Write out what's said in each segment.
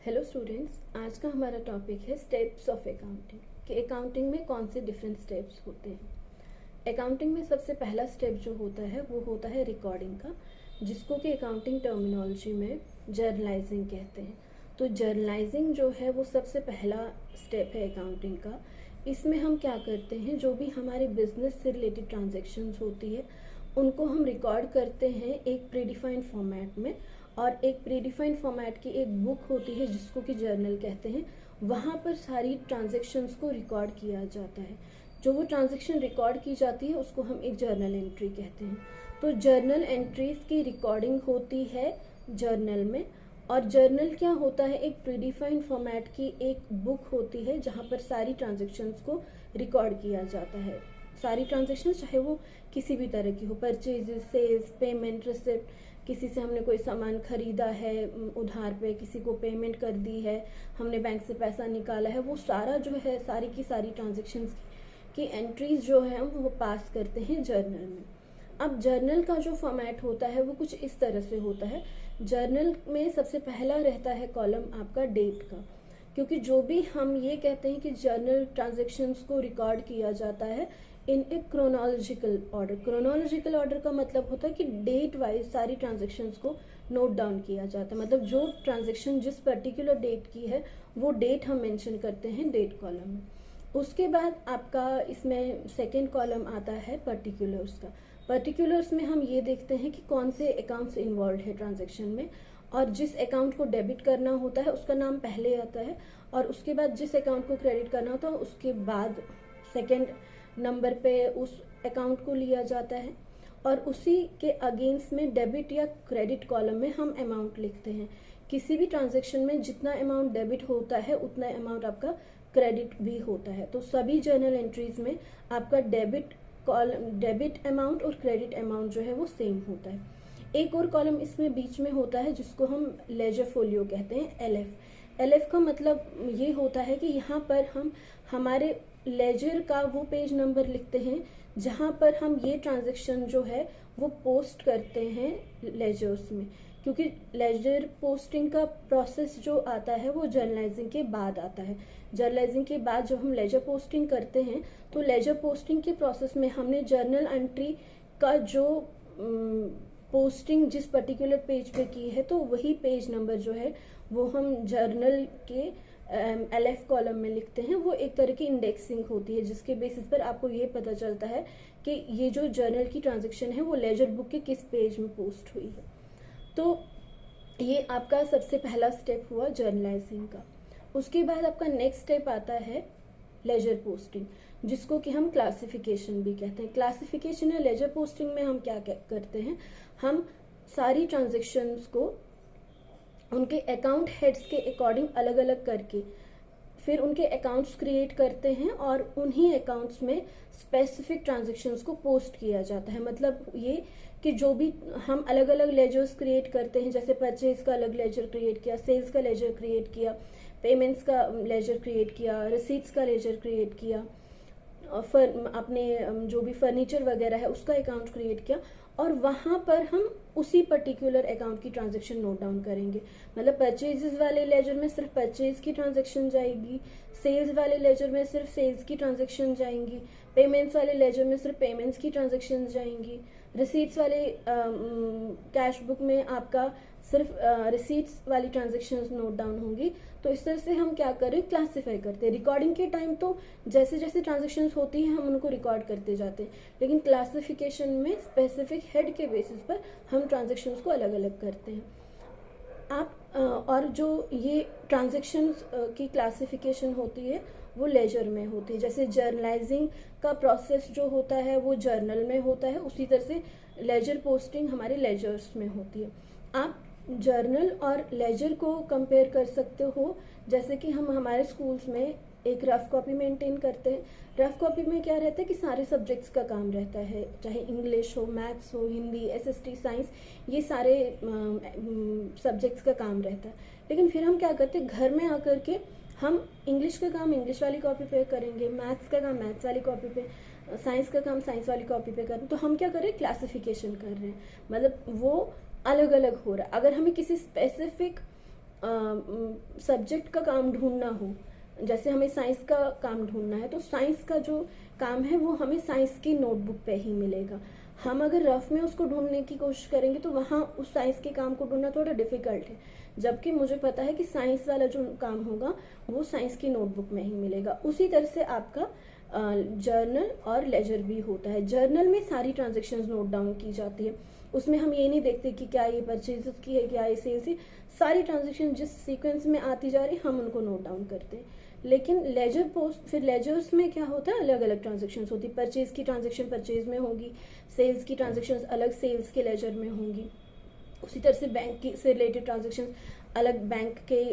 Hello students, आज का हमारा टॉपिक है स्टेप्स ऑफ अकाउंटिंग कि अकाउंटिंग में कौन से डिफरेंट स्टेप्स होते हैं। अकाउंटिंग में सबसे पहला स्टेप जो होता है वो होता है रिकॉर्डिंग का, जिसको कि अकाउंटिंग टर्मिनोलॉजी में जर्नलाइजिंग कहते हैं। तो जर्नलाइजिंग जो है वो सबसे पहला स्टेप है अकाउंटिंग का। इसमें हम क्या करते हैं, जो भी हमारे बिजनेस से रिलेटेड ट्रांजेक्शन्स होती है उनको हम रिकॉर्ड करते हैं एक प्रीडिफाइंड फॉर्मेट में, और एक प्रीडिफाइंड फॉर्मेट की एक बुक होती है जिसको कि जर्नल कहते हैं। वहाँ पर सारी ट्रांजेक्शन्स को रिकॉर्ड किया जाता है। जो वो ट्रांजेक्शन रिकॉर्ड की जाती है उसको हम एक जर्नल एंट्री कहते हैं। तो जर्नल एंट्रीज की रिकॉर्डिंग होती है जर्नल में। और जर्नल क्या होता है, एक प्रीडिफाइंड फॉर्मेट की एक बुक होती है जहाँ पर सारी ट्रांजेक्शन्स को रिकॉर्ड किया जाता है। सारी ट्रांजेक्शन्स चाहे वो किसी भी तरह की हो, परचेजेस, सेल्स, पेमेंट, रिसिप्ट, किसी से हमने कोई सामान खरीदा है उधार पे, किसी को पेमेंट कर दी है, हमने बैंक से पैसा निकाला है, वो सारा जो है सारी की सारी ट्रांजेक्शन्स की एंट्रीज जो है हम वो पास करते हैं जर्नल में। अब जर्नल का जो फॉर्मेट होता है वो कुछ इस तरह से होता है। जर्नल में सबसे पहला रहता है कॉलम आपका डेट का, क्योंकि जो भी हम ये कहते हैं कि जर्नल ट्रांजेक्शन्स को रिकॉर्ड किया जाता है इन ए क्रोनोलॉजिकल ऑर्डर। क्रोनोलॉजिकल ऑर्डर का मतलब होता है कि डेट वाइज सारी ट्रांजेक्शन्स को नोट डाउन किया जाता है। मतलब जो ट्रांजेक्शन जिस पर्टिकुलर डेट की है वो डेट हम मेंशन करते हैं डेट कॉलम में। उसके बाद आपका इसमें सेकेंड कॉलम आता है पर्टिकुलर्स का। पर्टिकुलर्स में हम ये देखते हैं कि कौन से अकाउंट्स इन्वॉल्व है ट्रांजेक्शन में, और जिस अकाउंट को डेबिट करना होता है उसका नाम पहले आता है, और उसके बाद जिस अकाउंट को क्रेडिट करना होता है उसके बाद सेकेंड नंबर पे उस अकाउंट को लिया जाता है। और उसी के अगेंस्ट में डेबिट या क्रेडिट कॉलम में हम अमाउंट लिखते हैं। किसी भी ट्रांजेक्शन में जितना अमाउंट डेबिट होता है उतना अमाउंट आपका क्रेडिट भी होता है। तो सभी जर्नल एंट्रीज में आपका डेबिट अमाउंट और क्रेडिट अमाउंट जो है वो सेम होता है। एक और कॉलम इसमें बीच में होता है जिसको हम लेजर फोलियो कहते हैं, एलएफ। एलएफ का मतलब ये होता है कि यहाँ पर हम हमारे लेजर का वो पेज नंबर लिखते हैं जहाँ पर हम ये ट्रांजेक्शन जो है वो पोस्ट करते हैं लेजर्स में। क्योंकि लेजर पोस्टिंग का प्रोसेस जो आता है वो जर्नलाइजिंग के बाद आता है। जर्नलाइजिंग के बाद जब हम लेजर पोस्टिंग करते हैं तो लेजर पोस्टिंग के प्रोसेस में हमने जर्नल एंट्री का जो पोस्टिंग जिस पर्टिकुलर पेज पे की है तो वही पेज नंबर जो है वो हम जर्नल के एलएफ कॉलम में लिखते हैं। वो एक तरह की इंडेक्सिंग होती है जिसके बेसिस पर आपको ये पता चलता है कि ये जो जर्नल की ट्रांजेक्शन है वो लेजर बुक के किस पेज में पोस्ट हुई है। तो ये आपका सबसे पहला स्टेप हुआ जर्नलाइजिंग का। उसके बाद आपका नेक्स्ट स्टेप आता है लेजर पोस्टिंग, जिसको कि हम क्लासिफिकेशन भी कहते हैं। क्लासिफिकेशन या लेजर पोस्टिंग में हम क्या करते हैं, हम सारी ट्रांजेक्शन्स को उनके अकाउंट हेड्स के अकॉर्डिंग अलग अलग करके फिर उनके अकाउंट्स क्रिएट करते हैं और उन्हीं अकाउंट्स में स्पेसिफिक ट्रांजेक्शन्स को पोस्ट किया जाता है। मतलब ये कि जो भी हम अलग अलग लेजर्स क्रिएट करते हैं, जैसे परचेज का अलग लेजर क्रिएट किया, सेल्स का लेजर क्रिएट किया, पेमेंट्स का लेजर क्रिएट किया, रिसीट्स का लेजर क्रिएट किया, अपने जो भी फर्नीचर वगैरह है उसका अकाउंट क्रिएट किया, और वहाँ पर हम उसी पर्टिकुलर अकाउंट की ट्रांजेक्शन नोट डाउन करेंगे। मतलब परचेजेस वाले लेजर में सिर्फ परचेज की ट्रांजेक्शन जाएगी, सेल्स वाले लेजर में सिर्फ सेल्स की ट्रांजेक्शन जाएंगी, पेमेंट्स वाले लेजर में सिर्फ पेमेंट्स की ट्रांजेक्शन जाएंगी, रिसीट्स वाले कैश बुक में आपका सिर्फ रिसीट्स वाली ट्रांजेक्शन्स नोट डाउन होंगी। तो इस तरह से हम क्या करें, क्लासिफाई करते हैं। रिकॉर्डिंग के टाइम तो जैसे जैसे ट्रांजेक्शन्स होती हैं हम उनको रिकॉर्ड करते जाते हैं, लेकिन क्लासिफिकेशन में स्पेसिफिक हेड के बेसिस पर हम ट्रांजेक्शन्स को अलग अलग करते हैं। आप और जो ये ट्रांजेक्शन्स की क्लासिफिकेशन होती है वो लेजर में होती है। जैसे जर्नलाइजिंग का प्रोसेस जो होता है वो जर्नल में होता है, उसी तरह से लेजर पोस्टिंग हमारे लेजर्स में होती है। आप जर्नल और लेजर को कंपेयर कर सकते हो, जैसे कि हम हमारे स्कूल्स में एक रफ कॉपी मेंटेन करते हैं। रफ कॉपी में क्या रहता है कि सारे सब्जेक्ट्स का काम रहता है, चाहे इंग्लिश हो, मैथ्स हो, हिंदी, एसएसटी, साइंस, ये सारे सब्जेक्ट्स का काम रहता है। लेकिन फिर हम क्या करते हैं, घर में आकर के हम इंग्लिश का काम इंग्लिश वाली कॉपी पे करेंगे, मैथ्स का काम मैथ्स वाली कॉपी पे, साइंस का काम साइंस वाली कॉपी पे करें। तो हम क्या कर रहे हैं, क्लासिफिकेशन कर रहे हैं, मतलब वो अलग अलग हो रहा है। अगर हमें किसी स्पेसिफिक सब्जेक्ट का काम ढूंढना हो, जैसे हमें साइंस का काम ढूंढना है, तो साइंस का जो काम है वो हमें साइंस की नोटबुक पे ही मिलेगा। हम अगर रफ में उसको ढूंढने की कोशिश करेंगे तो वहाँ उस साइंस के काम को ढूंढना थोड़ा डिफिकल्ट है, जबकि मुझे पता है कि साइंस वाला जो काम होगा वो साइंस की नोटबुक में ही मिलेगा। उसी तरह से आपका जर्नल और लेजर भी होता है। जर्नल में सारी ट्रांजेक्शन्स नोट डाउन की जाती है, उसमें हम ये नहीं देखते कि क्या ये परचेजेस की है, क्या ये सेल्स है, सारी ट्रांजेक्शन जिस सीक्वेंस में आती जा रही है हम उनको नोट डाउन करते हैं। लेकिन लेजर पोस्ट, फिर लेजर्स में क्या होता है, अलग अलग ट्रांजेक्शन होती है। परचेज की ट्रांजेक्शन परचेज में होगी, सेल्स की ट्रांजेक्शन अलग सेल्स के लेजर में होंगी। उसी तरह से बैंक की से रिलेटेड ट्रांजेक्शन अलग बैंक के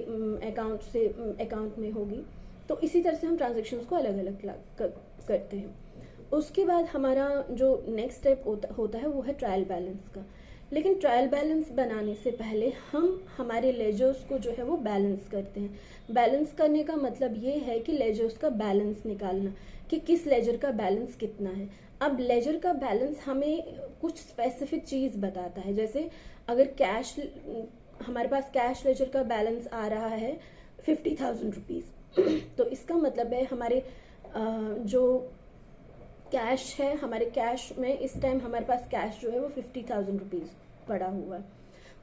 अकाउंट में होगी। तो इसी तरह से हम ट्रांजेक्शन्स को अलग अलग करते हैं। उसके बाद हमारा जो नेक्स्ट स्टेप होता है वो है ट्रायल बैलेंस का। लेकिन ट्रायल बैलेंस बनाने से पहले हम हमारे लेजर्स को जो है वो बैलेंस करते हैं। बैलेंस करने का मतलब ये है कि लेजर्स का बैलेंस निकालना, कि किस लेजर का बैलेंस कितना है। अब लेजर का बैलेंस हमें कुछ स्पेसिफिक चीज़ बताता है। जैसे अगर कैश, हमारे पास कैश लेजर का बैलेंस आ रहा है 50,000 रुपीज़, तो इसका मतलब है हमारे जो कैश है, हमारे कैश में इस टाइम हमारे पास कैश जो है वो 50,000 रुपीज़ पड़ा हुआ है।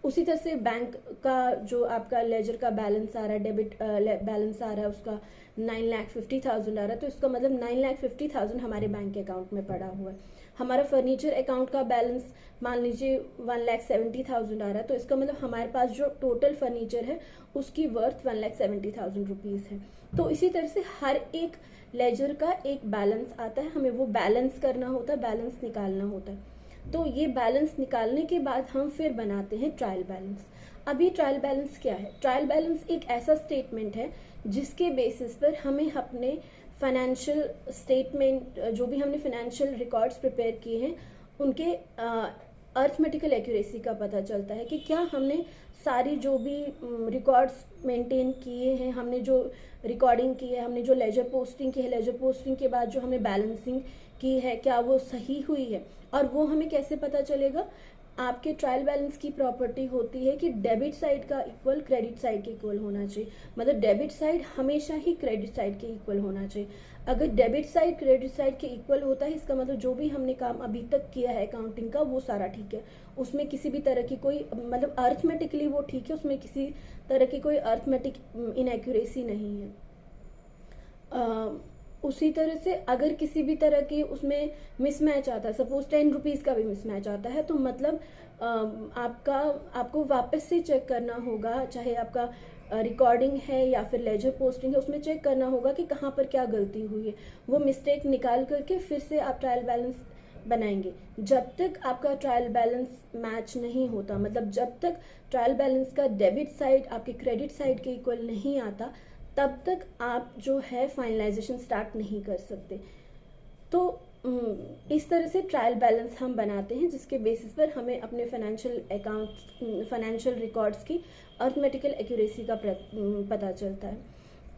उसी तरह से बैंक का जो आपका लेजर का बैलेंस आ रहा है, डेबिट बैलेंस आ रहा है, उसका 9,50,000 आ रहा है, तो इसका मतलब 9,50,000 हमारे बैंक के अकाउंट में पड़ा हुआ है। हमारा फर्नीचर अकाउंट का बैलेंस मान लीजिए 1,70,000 आ रहा है, तो इसका मतलब हमारे पास जो टोटल फर्नीचर है उसकी वर्थ 1,70,000 रुपीज़ है। तो इसी तरह से हर एक लेजर का एक बैलेंस आता है, हमें वो बैलेंस करना होता है, बैलेंस निकालना होता है। तो ये बैलेंस निकालने के बाद हम फिर बनाते हैं ट्रायल बैलेंस। अभी ट्रायल बैलेंस क्या है? ट्रायल बैलेंस एक ऐसा स्टेटमेंट है जिसके बेसिस पर हमें अपने फाइनेंशियल स्टेटमेंट, जो भी हमने फाइनेंशियल रिकॉर्ड्स प्रिपेयर किए हैं, उनके अर्थमेटिकल एक्यूरेसी का पता चलता है कि क्या हमने सारी जो भी रिकॉर्ड्स मेंटेन किए हैं, हमने जो रिकॉर्डिंग की है, हमने जो लेजर पोस्टिंग की है, लेजर पोस्टिंग के बाद जो हमने बैलेंसिंग की है, क्या वो सही हुई है। और वो हमें कैसे पता चलेगा? आपके ट्रायल बैलेंस की प्रॉपर्टी होती है कि डेबिट साइड का इक्वल क्रेडिट साइड के इक्वल होना चाहिए। मतलब डेबिट साइड हमेशा ही क्रेडिट साइड के इक्वल होना चाहिए। अगर डेबिट साइड क्रेडिट साइड के इक्वल होता है, इसका मतलब जो भी हमने काम अभी तक किया है अकाउंटिंग का वो सारा ठीक है, उसमें किसी भी तरह की कोई, मतलब अर्थमेटिकली वो ठीक है, उसमें किसी तरह की कोई अर्थमेटिक इनएक्यूरेसी नहीं है। उसी तरह से अगर किसी भी तरह की उसमें मिसमैच आता है, सपोज 10 रुपीज़ का भी मिसमैच आता है, तो मतलब आपको वापस से चेक करना होगा, चाहे आपका रिकॉर्डिंग है या फिर लेजर पोस्टिंग है, उसमें चेक करना होगा कि कहाँ पर क्या गलती हुई है। वो मिस्टेक निकाल करके फिर से आप ट्रायल बैलेंस बनाएंगे। जब तक आपका ट्रायल बैलेंस मैच नहीं होता, मतलब जब तक ट्रायल बैलेंस का डेबिट साइड आपके क्रेडिट साइड के इक्वल नहीं आता, तब तक आप जो है फाइनलाइजेशन स्टार्ट नहीं कर सकते। तो इस तरह से ट्रायल बैलेंस हम बनाते हैं, जिसके बेसिस पर हमें अपने फाइनेंशियल रिकॉर्ड्स की अर्थमेटिकल एक्यूरेसी का पता चलता है।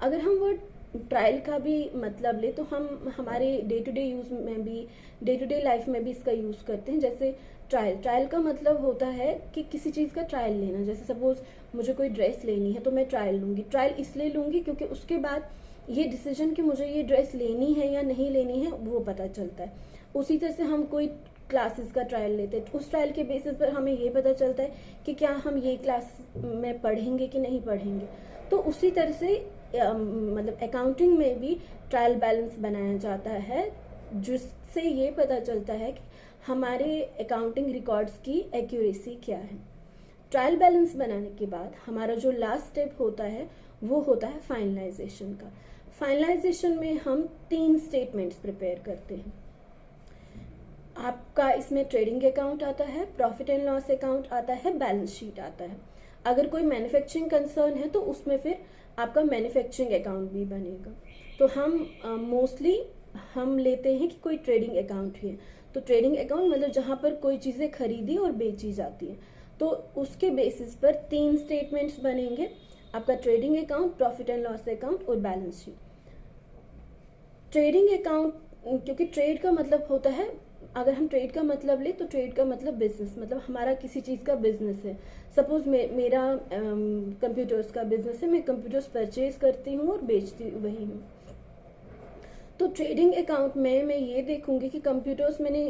अगर हम वो ट्रायल का भी मतलब ले तो हम हमारे डे टू डे यूज़ में भी, डे टू डे लाइफ में भी इसका यूज़ करते हैं। जैसे ट्रायल का मतलब होता है कि किसी चीज़ का ट्रायल लेना। जैसे सपोज मुझे कोई ड्रेस लेनी है तो मैं ट्रायल लूँगी। ट्रायल इसलिए लूँगी क्योंकि उसके बाद ये डिसीजन कि मुझे ये ड्रेस लेनी है या नहीं लेनी है वो पता चलता है। उसी तरह से हम कोई क्लासेस का ट्रायल लेते हैं, उस ट्रायल के बेसिस पर हमें ये पता चलता है कि क्या हम ये क्लास में पढ़ेंगे कि नहीं पढ़ेंगे। तो उसी तरह से मतलब अकाउंटिंग में भी ट्रायल बैलेंस बनाया जाता है, जिससे ये पता चलता है कि हमारे अकाउंटिंग रिकॉर्ड्स की एक्यूरेसी क्या है। ट्रायल बैलेंस बनाने के बाद हमारा जो लास्ट स्टेप होता है वो होता है फाइनलाइजेशन का। फाइनलाइजेशन में हम 3 स्टेटमेंट्स प्रिपेयर करते हैं। आपका इसमें ट्रेडिंग अकाउंट आता है, प्रॉफिट एंड लॉस अकाउंट आता है, बैलेंस शीट आता है। अगर कोई मैन्युफैक्चरिंग कंसर्न है तो उसमें फिर आपका मैन्युफैक्चरिंग अकाउंट भी बनेगा। तो हम मोस्टली हम लेते हैं कि कोई ट्रेडिंग अकाउंट है, तो ट्रेडिंग अकाउंट मतलब जहाँ पर कोई चीज़ें खरीदी और बेची जाती हैं, तो उसके बेसिस पर 3 स्टेटमेंट्स बनेंगे, आपका trading account, profit and loss account और बैलेंस शीट। ट्रेडिंग अकाउंट, क्योंकि ट्रेड का मतलब होता है अगर हम ट्रेड का मतलब ले तो ट्रेड का मतलब बिजनेस, मतलब हमारा किसी चीज़ का बिजनेस है। सपोज मेरा कंप्यूटर्स का बिजनेस है, मैं कंप्यूटर्स परचेज करती हूँ और बेचती वही हूँ। तो ट्रेडिंग अकाउंट में मैं ये देखूंगी कि कंप्यूटर्स मैंने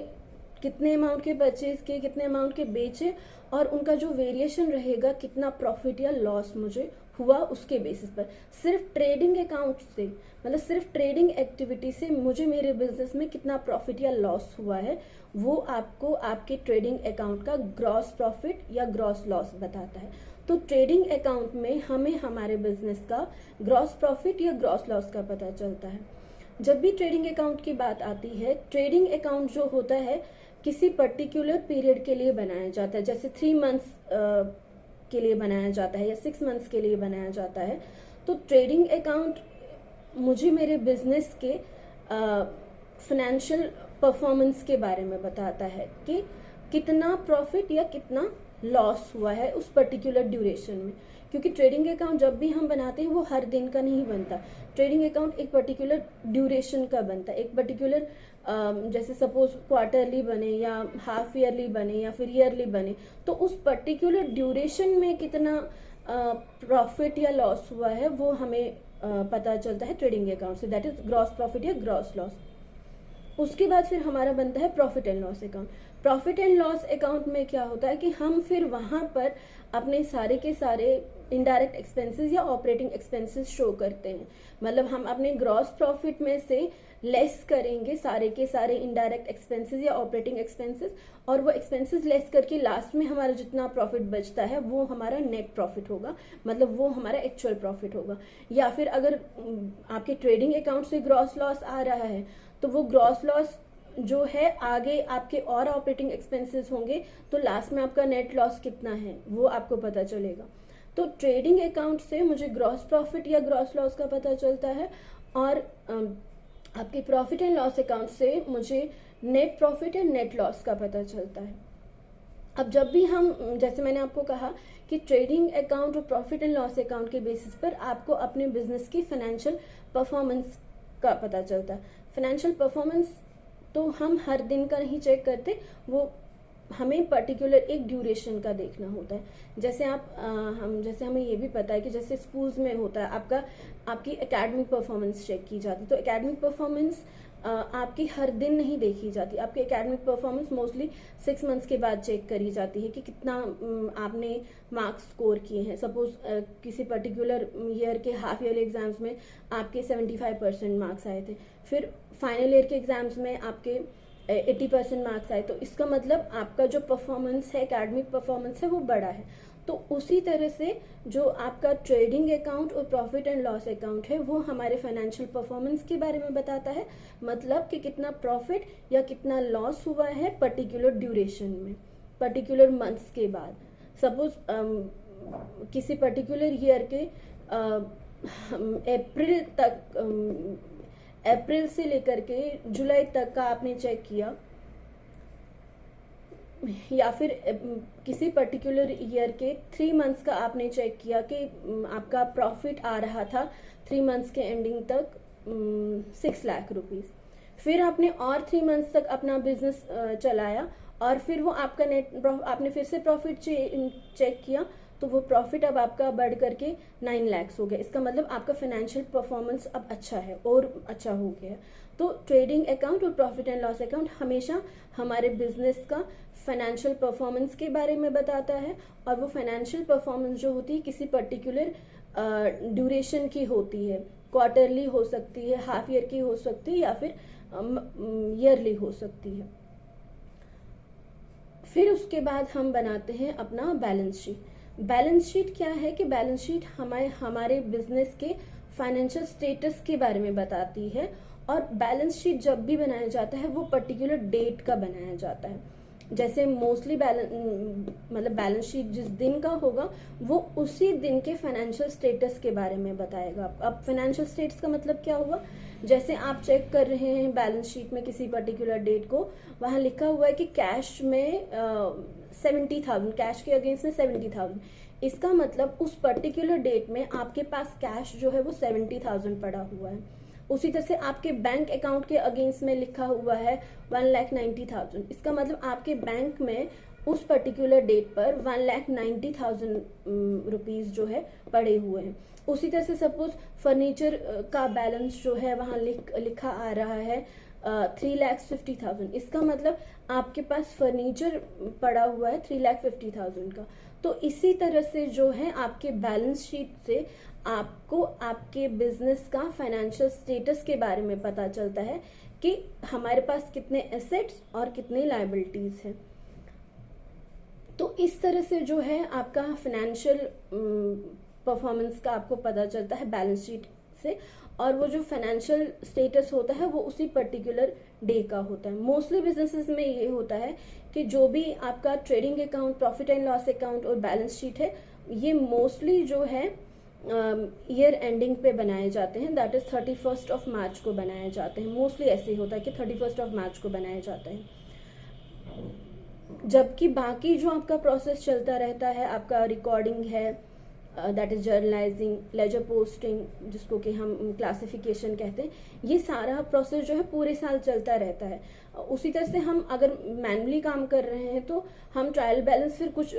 कितने अमाउंट के परचेज किए, कितने अमाउंट के बेचे, और उनका जो वेरिएशन रहेगा, कितना प्रॉफिट या लॉस मुझे हुआ, उसके बेसिस पर। सिर्फ ट्रेडिंग अकाउंट से, मतलब सिर्फ ट्रेडिंग एक्टिविटी से मुझे मेरे बिजनेस में कितना प्रॉफिट या लॉस हुआ है, वो आपको आपके ट्रेडिंग अकाउंट का ग्रॉस प्रॉफिट या ग्रॉस लॉस बताता है। तो ट्रेडिंग अकाउंट में हमें हमारे बिजनेस का ग्रॉस प्रॉफिट या ग्रॉस लॉस का पता चलता है। जब भी ट्रेडिंग अकाउंट की बात आती है, ट्रेडिंग अकाउंट जो होता है किसी पर्टिकुलर पीरियड के लिए बनाया जाता है, जैसे 3 मंथ्स के लिए बनाया जाता है या 6 मंथ्स के लिए बनाया जाता है। तो ट्रेडिंग अकाउंट मुझे मेरे बिजनेस के फाइनेंशियल परफॉर्मेंस के बारे में बताता है कि कितना प्रॉफिट या कितना लॉस हुआ है उस पर्टिकुलर ड्यूरेशन में। क्योंकि ट्रेडिंग अकाउंट जब भी हम बनाते हैं वो हर दिन का नहीं बनता। ट्रेडिंग अकाउंट एक पर्टिकुलर ड्यूरेशन का बनता है, एक पर्टिकुलर जैसे सपोज क्वार्टरली बने या हाफ ईयरली बने या फिर ईयरली बने, तो उस पर्टिकुलर ड्यूरेशन में कितना प्रॉफिट या लॉस हुआ है वो हमें पता चलता है ट्रेडिंग अकाउंट से, दैट इज ग्रॉस प्रॉफिट या ग्रॉस लॉस। उसके बाद फिर हमारा बनता है profit and loss account. Profit and loss account में क्या होता है कि हम फिर वहां पर अपने सारे के सारे इनडायरेक्ट एक्सपेंसेस या ऑपरेटिंग एक्सपेंसेस शो करते हैं। मतलब हम अपने ग्रॉस प्रॉफिट में से लेस करेंगे सारे के सारे इनडायरेक्ट एक्सपेंसेस या ऑपरेटिंग एक्सपेंसेस, और वो एक्सपेंसेस लेस करके लास्ट में हमारा जितना प्रॉफिट बचता है वो हमारा नेट प्रॉफिट होगा, मतलब वो हमारा एक्चुअल प्रॉफिट होगा। या फिर अगर आपके ट्रेडिंग अकाउंट से ग्रॉस लॉस आ रहा है तो वो ग्रॉस लॉस जो है आगे आपके और ऑपरेटिंग एक्सपेंसेस होंगे, तो लास्ट में आपका नेट लॉस कितना है वो आपको पता चलेगा। तो ट्रेडिंग अकाउंट से मुझे ग्रॉस प्रॉफिट या ग्रॉस लॉस का पता चलता है, और आपके प्रॉफिट एंड लॉस अकाउंट से मुझे net profit and net loss का पता चलता है। अब जब भी हम, जैसे मैंने आपको कहा कि ट्रेडिंग अकाउंट और प्रॉफिट एंड लॉस अकाउंट के बेसिस पर आपको अपने बिजनेस की फाइनेंशियल परफॉर्मेंस का पता चलता है। फाइनेंशियल परफॉर्मेंस तो हम हर दिन का नहीं चेक करते, वो हमें पर्टिकुलर एक ड्यूरेशन का देखना होता है। जैसे जैसे हमें ये भी पता है कि जैसे स्कूल्स में होता है आपकी एकेडमिक परफॉर्मेंस चेक की जाती है। तो एकेडमिक परफॉर्मेंस आपकी हर दिन नहीं देखी जाती। आपकी एकेडमिक परफॉर्मेंस मोस्टली 6 मंथ्स के बाद चेक करी जाती है कि कितना आपने मार्क्स स्कोर किए हैं। सपोज किसी पर्टिकुलर ईयर के हाफ ईयरली एग्जाम्स में आपके 75% मार्क्स आए थे, फिर फाइनल ईयर के एग्जाम्स में आपके 80% मार्क्स आए, तो इसका मतलब आपका जो परफॉर्मेंस है, एकेडमिक परफॉर्मेंस है, वो बड़ा है। तो उसी तरह से जो आपका ट्रेडिंग अकाउंट और प्रॉफिट एंड लॉस अकाउंट है वो हमारे फाइनेंशियल परफॉर्मेंस के बारे में बताता है, मतलब कि कितना प्रॉफिट या कितना लॉस हुआ है पर्टिकुलर ड्यूरेशन में, पर्टिकुलर मंथ्स के बाद। सपोज किसी पर्टिकुलर ईयर के अप्रैल से लेकर के जुलाई तक का आपने चेक किया, या फिर किसी पर्टिकुलर ईयर के 3 मंथ्स का आपने चेक किया कि आपका प्रॉफिट आ रहा था 3 मंथ्स के एंडिंग तक 6 लाख रुपीस। फिर आपने और 3 मंथ्स तक अपना बिजनेस चलाया, और फिर वो आपका आपने फिर से प्रॉफिट चेक किया, तो वो प्रॉफिट अब आपका बढ़ करके 9 लाख हो गया। इसका मतलब आपका फाइनेंशियल परफॉर्मेंस अब अच्छा है और अच्छा हो गया है। तो ट्रेडिंग अकाउंट और प्रॉफिट एंड लॉस अकाउंट हमेशा हमारे बिजनेस का फाइनेंशियल परफॉर्मेंस के बारे में बताता है, और वो फाइनेंशियल परफॉर्मेंस जो होती है किसी पर्टिकुलर ड्यूरेशन की होती है। क्वार्टरली हो सकती है, हाफ ईयर की हो सकती है, या फिर ईयरली हो सकती है। फिर उसके बाद हम बनाते हैं अपना बैलेंस शीट। बैलेंस शीट क्या है कि बैलेंस शीट हमारे बिजनेस के फाइनेंशियल स्टेटस के बारे में बताती है, और बैलेंस शीट जब भी बनाया जाता है वो पर्टिकुलर डेट का बनाया जाता है। जैसे मोस्टली बैलेंस शीट जिस दिन का होगा वो उसी दिन के फाइनेंशियल स्टेटस के बारे में बताएगा। अब फाइनेंशियल स्टेटस का मतलब क्या हुआ, जैसे आप चेक कर रहे हैं बैलेंस शीट में किसी पर्टिकुलर डेट को, वहां लिखा हुआ है कि कैश में 70,000, कैश के अगेंस्ट में 70,000। इसका मतलब उस पर्टिकुलर डेट में आपके पास कैश जो है वो 70,000 पड़ा हुआ है। उसी तरह से आपके बैंक अकाउंट के अगेंस्ट में लिखा हुआ है 1,90,000, इसका मतलब आपके बैंक में उस पर्टिकुलर डेट पर 1,90,000 रुपीज जो है पड़े हुए हैं। उसी तरह से सपोज फर्नीचर का बैलेंस जो है वहां लिखा आ रहा है 3,50,000, इसका मतलब आपके पास फर्नीचर पड़ा हुआ है 3,50,000 का। तो इसी तरह से जो है आपके बैलेंस शीट से आपको आपके बिजनेस का फाइनेंशियल स्टेटस के बारे में पता चलता है कि हमारे पास कितने एसेट्स और कितने लायबिलिटीज हैं। तो इस तरह से जो है आपका फाइनेंशियल परफॉर्मेंस का आपको पता चलता है बैलेंस शीट से, और वो जो फाइनेंशियल स्टेटस होता है वो उसी पर्टिकुलर डे का होता है। मोस्टली बिजनेसेस में ये होता है कि जो भी आपका trading account, profit and loss account और बैलेंस शीट है, ये मोस्टली जो है ईयर एंडिंग पे बनाए जाते हैं, दैट इज 31 ऑफ मार्च को बनाए जाते हैं। मोस्टली ऐसे ही होता है कि 31 ऑफ मार्च को बनाया जाता है, जबकि बाकी जो आपका प्रोसेस चलता रहता है, आपका रिकॉर्डिंग है, that is journalising, ledger posting जिसको कि हम क्लासिफिकेशन कहते हैं, ये सारा प्रोसेस जो है पूरे साल चलता रहता है। उसी तरह से हम अगर मैनुअली काम कर रहे हैं तो हम ट्रायल बैलेंस फिर कुछ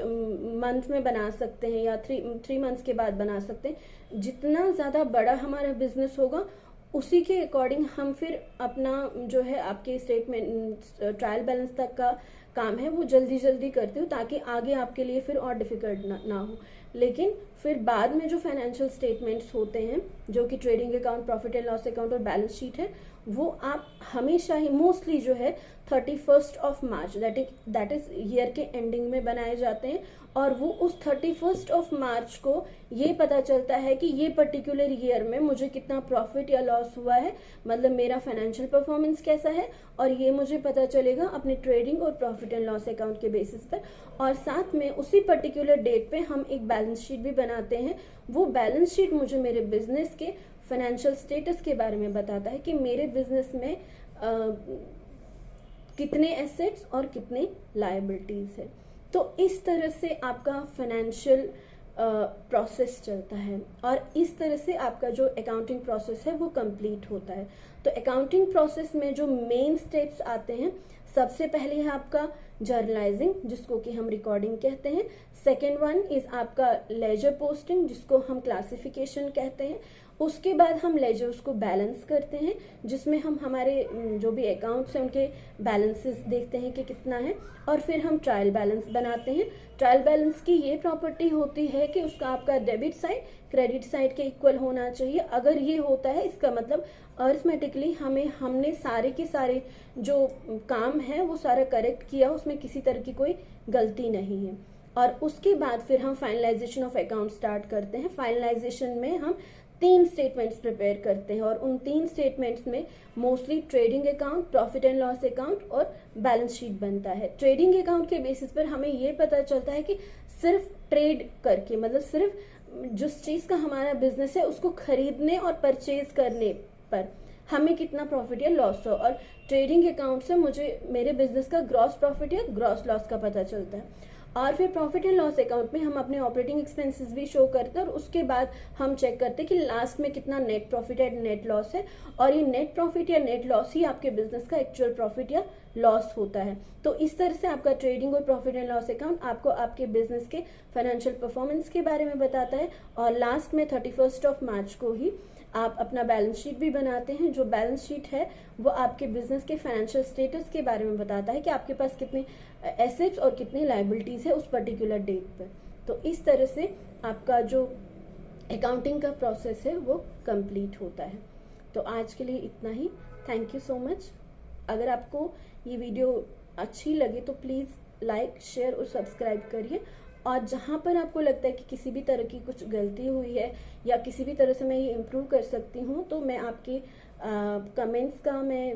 मंथ में बना सकते हैं या थ्री मंथ्स के बाद बना सकते हैं। जितना ज़्यादा बड़ा हमारा बिजनेस होगा उसी के अकॉर्डिंग हम फिर अपना जो है आपके स्टेटमेंट ट्रायल बैलेंस तक का काम है वो जल्दी जल्दी करते हो, ताकि आगे आपके लिए फिर और डिफिकल्ट ना हो। लेकिन फिर बाद में जो फाइनेंशियल स्टेटमेंट्स होते हैं, जो कि trading account, profit and loss account और बैलेंस शीट है, वो आप हमेशा ही मोस्टली जो है 31 of March that is year के एंडिंग में बनाए जाते हैं। और वो उस 31 ऑफ मार्च को ये पता चलता है कि ये पर्टिकुलर ईयर में मुझे कितना प्रॉफिट या लॉस हुआ है, मतलब मेरा फाइनेंशियल परफॉर्मेंस कैसा है, और ये मुझे पता चलेगा अपने ट्रेडिंग और प्रॉफिट एंड लॉस अकाउंट के बेसिस पर। और साथ में उसी पर्टिकुलर डेट पे हम एक बैलेंस शीट भी बनाते हैं। वो बैलेंस शीट मुझे मेरे बिजनेस के फाइनेंशियल स्टेटस के बारे में बताता है कि मेरे बिजनेस में कितने एसेट्स और कितने लायबिलिटीज है। तो इस तरह से आपका फाइनेंशियल प्रोसेस चलता है, और इस तरह से आपका जो अकाउंटिंग प्रोसेस है वो कंप्लीट होता है। तो अकाउंटिंग प्रोसेस में जो मेन स्टेप्स आते हैं, सबसे पहले है आपका जर्नलाइजिंग जिसको कि हम रिकॉर्डिंग कहते हैं। सेकेंड वन इज आपका लेजर पोस्टिंग जिसको हम क्लासिफिकेशन कहते हैं। उसके बाद हम लेजर्स को बैलेंस करते हैं, जिसमें हम हमारे जो भी अकाउंट्स हैं उनके बैलेंसेस देखते हैं कि कितना है, और फिर हम ट्रायल बैलेंस बनाते हैं। ट्रायल बैलेंस की ये प्रॉपर्टी होती है कि उसका आपका डेबिट साइड क्रेडिट साइड के इक्वल होना चाहिए। अगर ये होता है इसका मतलब अर्थमेटिकली हमने सारे के सारे जो काम है वो सारा करेक्ट किया, उसमें किसी तरह की कोई गलती नहीं है। और उसके बाद फिर हम फाइनलाइजेशन ऑफ अकाउंट स्टार्ट करते हैं। फाइनलाइजेशन में हम 3 स्टेटमेंट्स प्रिपेयर करते हैं, और उन 3 स्टेटमेंट्स में mostly trading account, profit and loss account और बैलेंस शीट बनता है। ट्रेडिंग अकाउंट के बेसिस पर हमें ये पता चलता है कि सिर्फ ट्रेड करके, मतलब सिर्फ जिस चीज का हमारा बिजनेस है उसको खरीदने और परचेज करने पर हमें कितना प्रॉफिट या लॉस हो, और ट्रेडिंग अकाउंट से मुझे मेरे बिजनेस का ग्रॉस प्रॉफिट या ग्रॉस लॉस का पता चलता है। और फिर प्रॉफिट एंड लॉस अकाउंट में हम अपने ऑपरेटिंग एक्सपेंसेस भी शो करते हैं, और उसके बाद हम चेक करते हैं कि लास्ट में कितना नेट प्रॉफिट या नेट लॉस है, और ये नेट प्रॉफिट या नेट लॉस ही आपके बिजनेस का एक्चुअल प्रॉफिट या लॉस होता है। तो इस तरह से आपका ट्रेडिंग और प्रॉफिट एंड लॉस अकाउंट आपको आपके बिजनेस के फाइनेंशियल परफॉर्मेंस के बारे में बताता है। और लास्ट में 31 ऑफ मार्च को ही आप अपना बैलेंस शीट भी बनाते हैं। जो बैलेंस शीट है वो आपके बिजनेस के फाइनेंशियल स्टेटस के बारे में बताता है कि आपके पास कितने एसेट्स और कितनी लायबिलिटीज है उस पर्टिकुलर डेट पर। तो इस तरह से आपका जो अकाउंटिंग का प्रोसेस है वो कंप्लीट होता है। तो आज के लिए इतना ही। Thank you so much. अगर आपको ये वीडियो अच्छी लगे तो प्लीज़ लाइक, शेयर और सब्सक्राइब करिए। और जहाँ पर आपको लगता है कि किसी भी तरह की कुछ गलती हुई है या किसी भी तरह से मैं ये इम्प्रूव कर सकती हूँ, तो मैं आपके कमेंट्स का मैं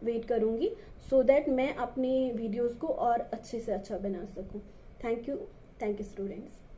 वेट करूँगी, सो दैट मैं अपनी वीडियोस को और अच्छे से अच्छा बना सकूँ। Thank you students.